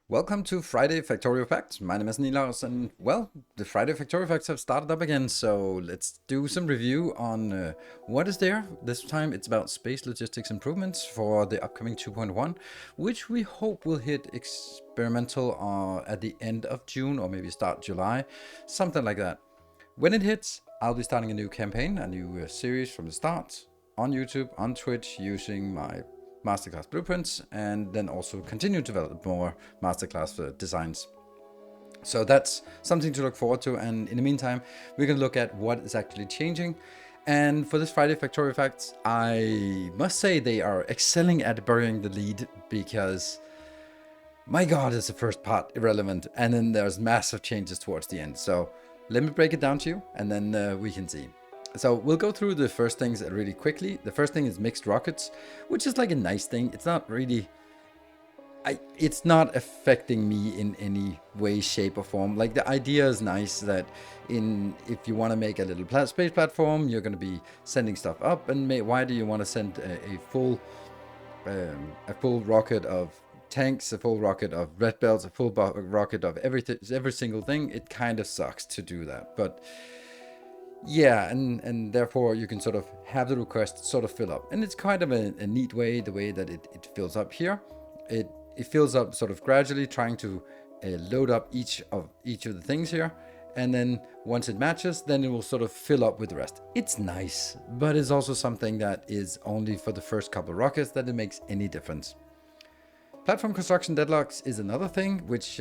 Welcome to Friday Factorio Facts. My name is Nilaus, and well, the Friday Factorio Facts have started up again, so let's do some review on what is there. This time it's about space logistics improvements for the upcoming 2.1, which we hope will hit experimental at the end of June or maybe start July, something like that. When it hits, I'll be starting a new campaign, a new series from the start on YouTube, on Twitch, using my masterclass blueprints, and then also continue to develop more masterclass designs. So that's something to look forward to, and in the meantime, we're going to look at what is actually changing. And for this Friday Factorio Facts, I must say they are excelling at burying the lead, because my god, is the first part irrelevant, and then there's massive changes towards the end. So let me break it down to you, and then we can see. So we'll go through the first things really quickly. The first thing is mixed rockets, which is like a nice thing. It's not really, it's not affecting me in any way, shape, or form. Like, the idea is nice that if you want to make a little space platform, you're going to be sending stuff up. And why do you want to send a full rocket of tanks, a full rocket of red belts, a full rocket of every single thing? It kind of sucks to do that, but yeah, and therefore you can sort of have the request sort of fill up, and it's kind of a neat way, the way that it fills up here. It fills up sort of gradually, trying to load up each of the things here, and then once it matches, then it will sort of fill up with the rest. It's nice, but it's also something that is only for the first couple of rockets that it makes any difference. Platform construction deadlocks is another thing, which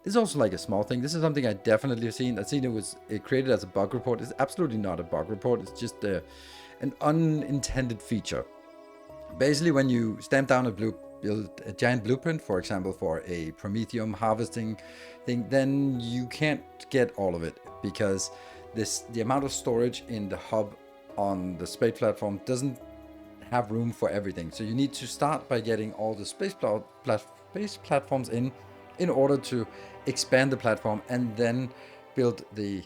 is also like a small thing. This is something I definitely have seen. I've seen it was created as a bug report. It's absolutely not a bug report. It's just an unintended feature. Basically, when you stamp down build a giant blueprint, for example, for a Prometheum harvesting thing, then you can't get all of it, because the amount of storage in the hub on the space platform doesn't have room for everything. So you need to start by getting all the space platforms in order to expand the platform, and then build the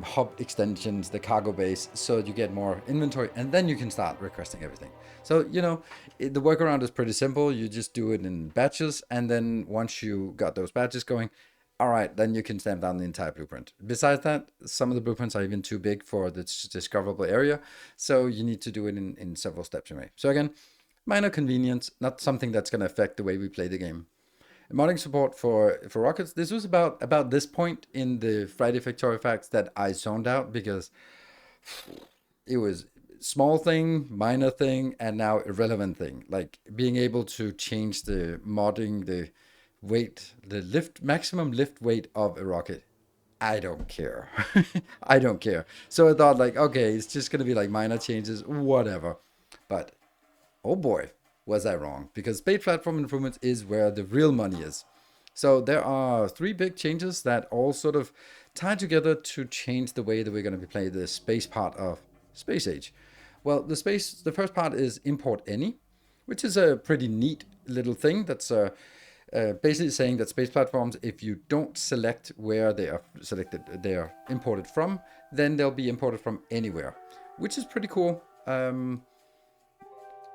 hub extensions, the cargo base, so you get more inventory, and then you can start requesting everything. So, the workaround is pretty simple. You just do it in batches, and then once you got those batches going, all right, then you can stamp down the entire blueprint. Besides that, some of the blueprints are even too big for the discoverable area, so you need to do it in several steps anyway. So again, minor convenience, not something that's going to affect the way we play the game. Modding support for rockets. This was about this point in the Friday Factorio Facts that I zoned out, because it was small thing, minor thing, and now irrelevant thing. Like, being able to change the modding, the weight, the maximum lift weight of a rocket. I don't care. I don't care. So I thought, like, okay, it's just gonna be like minor changes, whatever. But oh boy, was I wrong, because space platform improvements is where the real money is. So there are three big changes that all sort of tie together to change the way that we're going to be playing the space part of Space Age. Well, the first part is import any, which is a pretty neat little thing. That's basically saying that space platforms, if you don't select where they are selected, they are imported from, then they'll be imported from anywhere, which is pretty cool.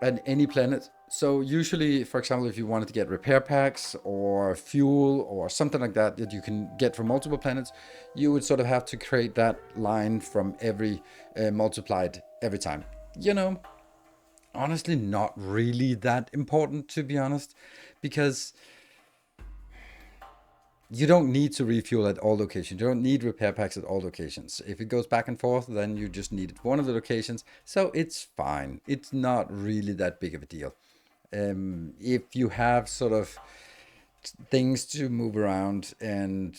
And any planet. So usually, for example, if you wanted to get repair packs or fuel or something like that that you can get from multiple planets, you would sort of have to create that line from every multiplied every time. Honestly, not really that important, to be honest, because you don't need to refuel at all locations. You don't need repair packs at all locations. If it goes back and forth, then you just need it one of the locations. So it's fine. It's not really that big of a deal. If you have sort of things to move around, and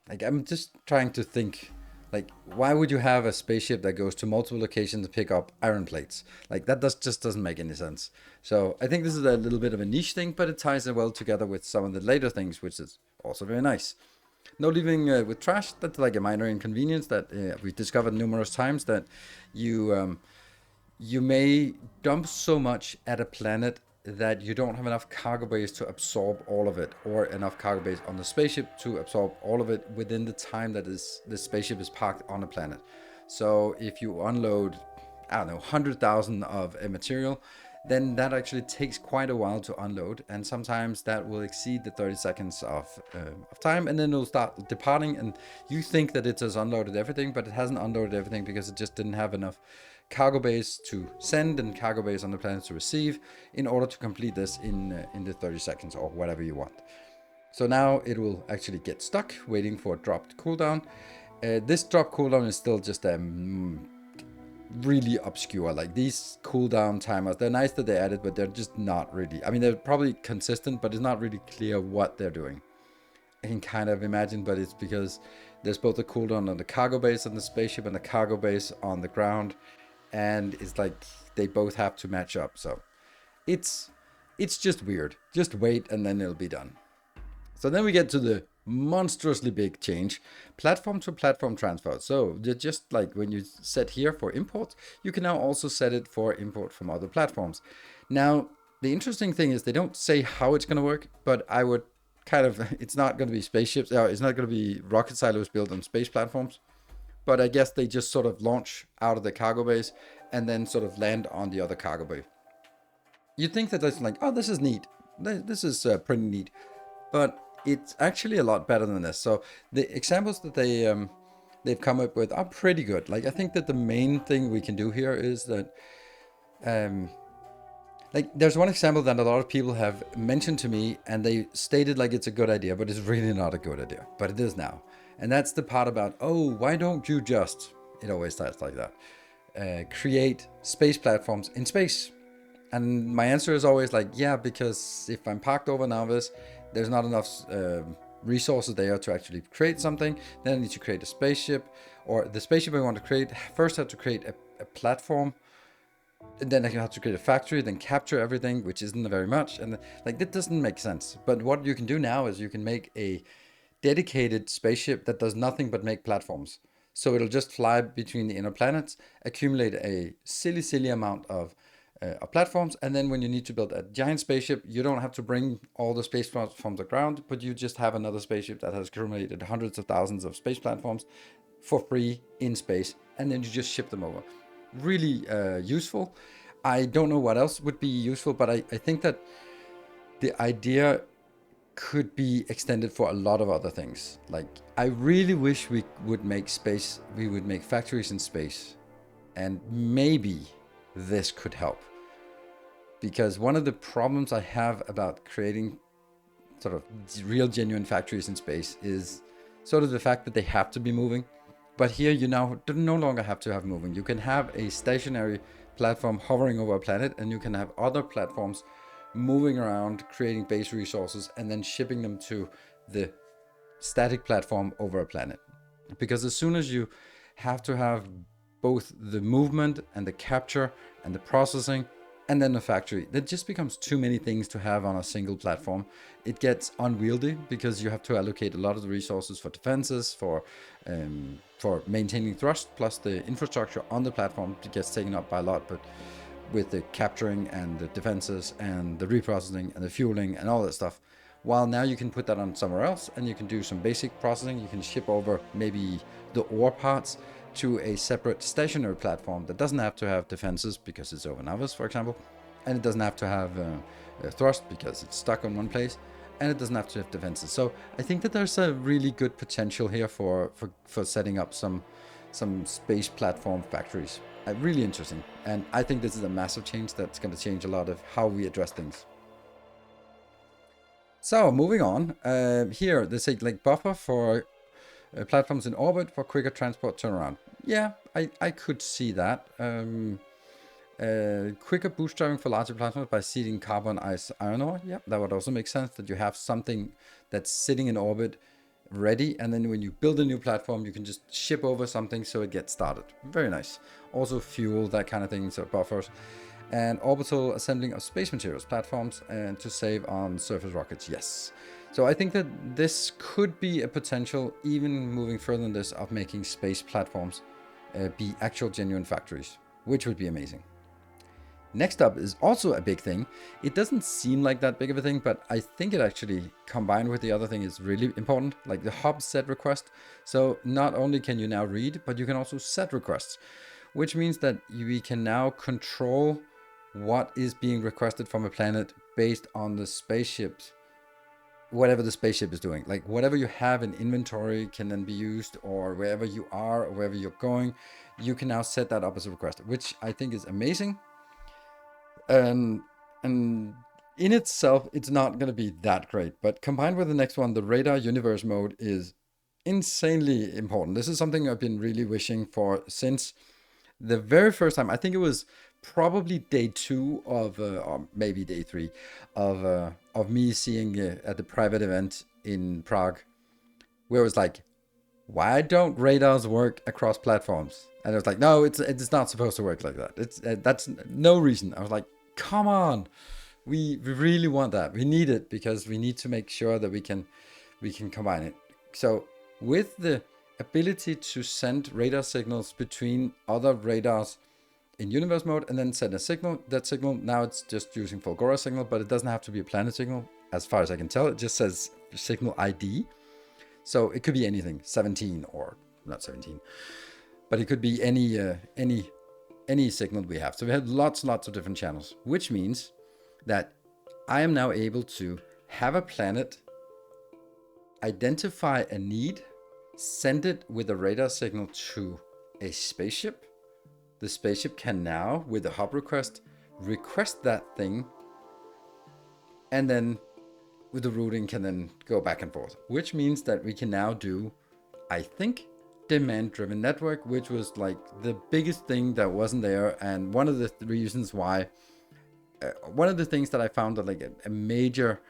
like, I'm just trying to think, like, why would you have a spaceship that goes to multiple locations to pick up iron plates? Like, that just doesn't make any sense. So I think this is a little bit of a niche thing, but it ties in well together with some of the later things, which is also very nice. No leaving with trash. That's like a minor inconvenience that we've discovered numerous times, that you may dump so much at a planet that you don't have enough cargo base to absorb all of it, or enough cargo base on the spaceship to absorb all of it within the time that the spaceship is parked on a planet. So if you unload, I don't know, 100,000 of a material, then that actually takes quite a while to unload, and sometimes that will exceed the 30 seconds of time, and then it'll start departing, and you think that it has unloaded everything, but it hasn't unloaded everything because it just didn't have enough cargo base to send and cargo base on the planet to receive in order to complete this in the 30 seconds or whatever you want. So now it will actually get stuck waiting for a dropped cooldown. This drop cooldown is still just really obscure. Like, these cooldown timers, they're nice that they added, but they're just not really, I mean, they're probably consistent, but it's not really clear what they're doing. I can kind of imagine, but it's because there's both a cooldown on the cargo base on the spaceship and the cargo base on the ground, and it's like they both have to match up. So it's just weird. Just wait and then it'll be done. So then we get to the monstrously big change, platform to platform transfer. So just like when you set here for import, you can now also set it for import from other platforms. Now, the interesting thing is they don't say how it's going to work, but I would kind of, it's not going to be spaceships, it's not going to be rocket silos built on space platforms, but I guess they just sort of launch out of the cargo base and then sort of land on the other cargo bay. You'd think that that's like, oh, this is neat. This is pretty neat. But it's actually a lot better than this. So the examples that they've come up with are pretty good. Like, I think that the main thing we can do here is that like, there's one example that a lot of people have mentioned to me, and they stated like it's a good idea, but it's really not a good idea. But it is now. And that's the part about, oh, why don't you just, it always starts like that, create space platforms in space? And my answer is always like, yeah, because if I'm parked over Navis, there's not enough resources there to actually create something. Then I need to create a spaceship, or the spaceship I want to create first have to create a platform, and then I have to create a factory, then capture everything, which isn't very much. And like, that doesn't make sense. But what you can do now is you can make a dedicated spaceship that does nothing but make platforms. So it'll just fly between the inner planets, accumulate a silly amount of platforms, and then when you need to build a giant spaceship, you don't have to bring all the space from the ground, but you just have another spaceship that has accumulated hundreds of thousands of space platforms for free in space, and then you just ship them over. Really useful. I don't know what else would be useful, but I think that the idea could be extended for a lot of other things. Like, I really wish we would make factories in space, and maybe this could help. Because one of the problems I have about creating sort of real genuine factories in space is sort of the fact that they have to be moving. But here you now no longer have to have moving. You can have a stationary platform hovering over a planet, and you can have other platforms moving around, creating base resources, and then shipping them to the static platform over a planet. Because as soon as you have to have both the movement and the capture and the processing and then the factory, that just becomes too many things to have on a single platform. It gets unwieldy because you have to allocate a lot of the resources for defenses, for maintaining thrust, plus the infrastructure on the platform gets taken up by a lot. But with the capturing and the defenses and the reprocessing and the fueling and all that stuff, while now you can put that on somewhere else and you can do some basic processing. You can ship over maybe the ore parts to a separate stationary platform that doesn't have to have defenses because it's over Navis, for example, and it doesn't have to have thrust because it's stuck on one place, and it doesn't have to have defenses. So I think that there's a really good potential here for setting up some space platform factories. Really interesting, and I think this is a massive change that's going to change a lot of how we address things. So moving on, here they say like buffer for platforms in orbit for quicker transport turnaround. Yeah, I could see that. Quicker boost driving for larger platforms by seeding carbon, ice, iron ore. Yeah, that would also make sense, that you have something that's sitting in orbit ready, and then when you build a new platform, you can just ship over something so it gets started. Very nice. Also fuel, that kind of thing, so buffers. And orbital assembling of space materials platforms, and to save on surface rockets. Yes. So I think that this could be a potential, even moving further than this, of making space platforms be actual genuine factories, which would be amazing. Next up is also a big thing. It doesn't seem like that big of a thing, but I think it actually, combined with the other thing, is really important, like the hub set request. So not only can you now read, but you can also set requests, which means that we can now control what is being requested from a planet based on the spaceships, whatever the spaceship is doing. Like whatever you have in inventory can then be used, or wherever you are or wherever you're going, you can now set that up as a request, which I think is amazing. And in itself, it's not going to be that great, but combined with the next one, the radar universe mode is insanely important. This is something I've been really wishing for since the very first time. I think it was probably day 2 of, or maybe day 3 of me seeing at the private event in Prague, where it was like, why don't radars work across platforms? And it was like, no, it's not supposed to work like that. That's no reason. I was like, come on, we really want that. We need it because we need to make sure that we can combine it. So with the ability to send radar signals between other radars in universe mode and then send a signal, that signal now it's just using Fulgora signal, but it doesn't have to be a planet signal as far as I can tell. It just says signal ID. So it could be anything, 17 or not 17, but it could be any signal we have. So we have lots of different channels, which means that I am now able to have a planet, identify a need, send it with a radar signal to a spaceship. The spaceship can now, with a hub request that thing, and then with the routing can then go back and forth, which means that we can now do, I think, demand-driven network, which was like the biggest thing that wasn't there, and one of the reasons why, one of the things that I found that like a major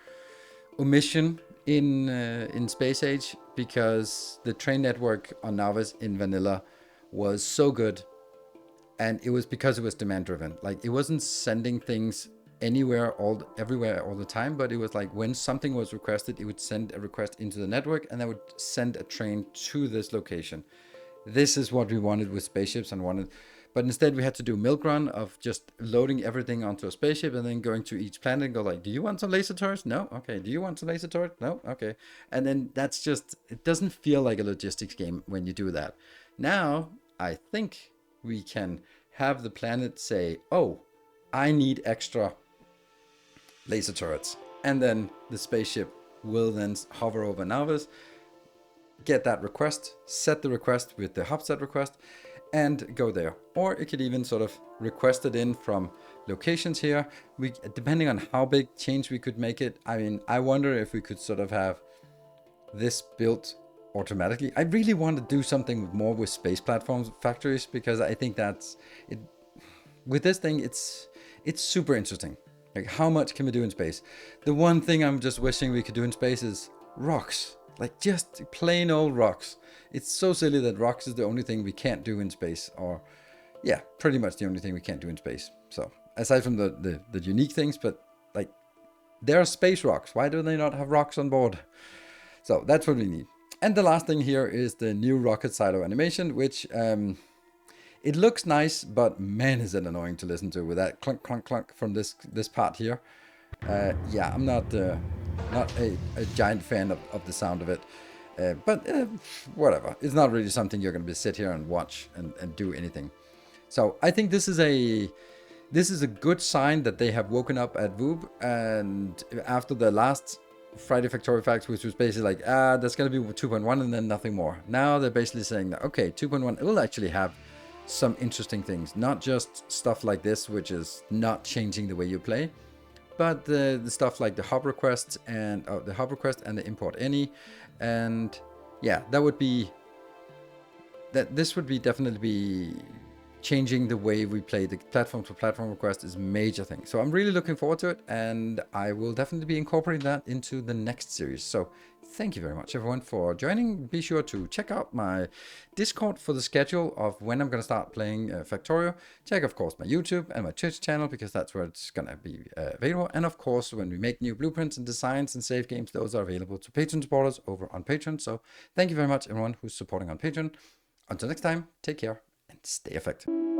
omission in Space Age, because the train network on Navis in vanilla was so good, and it was because it was demand-driven. Like it wasn't sending things anywhere, everywhere all the time, but it was like when something was requested, it would send a request into the network and that would send a train to this location. This is what we wanted with spaceships but instead we had to do milk run of just loading everything onto a spaceship and then going to each planet and go like, do you want some laser turrets? No? Okay. Do you want some laser turrets? No? Okay. And then that's just, it doesn't feel like a logistics game when you do that. Now, I think we can have the planet say, oh, I need extra laser turrets, and then the spaceship will then hover over Navis, get that request, set the request with the hub set request, and go there. Or it could even sort of request it in from locations here. Depending on how big change we could make it. I mean, I wonder if we could sort of have this built automatically. I really want to do something more with space platforms factories, because I think that's it. With this thing, it's super interesting. Like, how much can we do in space? The one thing I'm just wishing we could do in space is rocks. Like, just plain old rocks. It's so silly that rocks is the only thing we can't do in space. Or, yeah, pretty much the only thing we can't do in space. So, aside from the unique things, but, like, there are space rocks. Why do they not have rocks on board? So, that's what we need. And the last thing here is the new rocket silo animation, which... it looks nice, but man, is it annoying to listen to with that clunk, clunk, clunk from this part here. Yeah, I'm not a giant fan of the sound of it. But whatever. It's not really something you're going to sit here and watch and do anything. So I think this is a good sign that they have woken up at Voob. And after the last Friday Factorio Facts, which was basically like, there's going to be 2.1 and then nothing more. Now they're basically saying that, okay, 2.1 will actually have some interesting things, not just stuff like this, which is not changing the way you play, but the stuff like the hub request and the import any, and yeah, this would be definitely be changing the way we play. The platform to platform request is a major thing. So I'm really looking forward to it, and I will definitely be incorporating that into the next series. So thank you very much, everyone, for joining. Be sure to check out my Discord for the schedule of when I'm going to start playing Factorio. Check, of course, my YouTube and my Twitch channel, because that's where it's going to be available. And, of course, when we make new blueprints and designs and save games, those are available to Patreon supporters over on Patreon. So thank you very much, everyone who's supporting on Patreon. Until next time, take care and stay effective.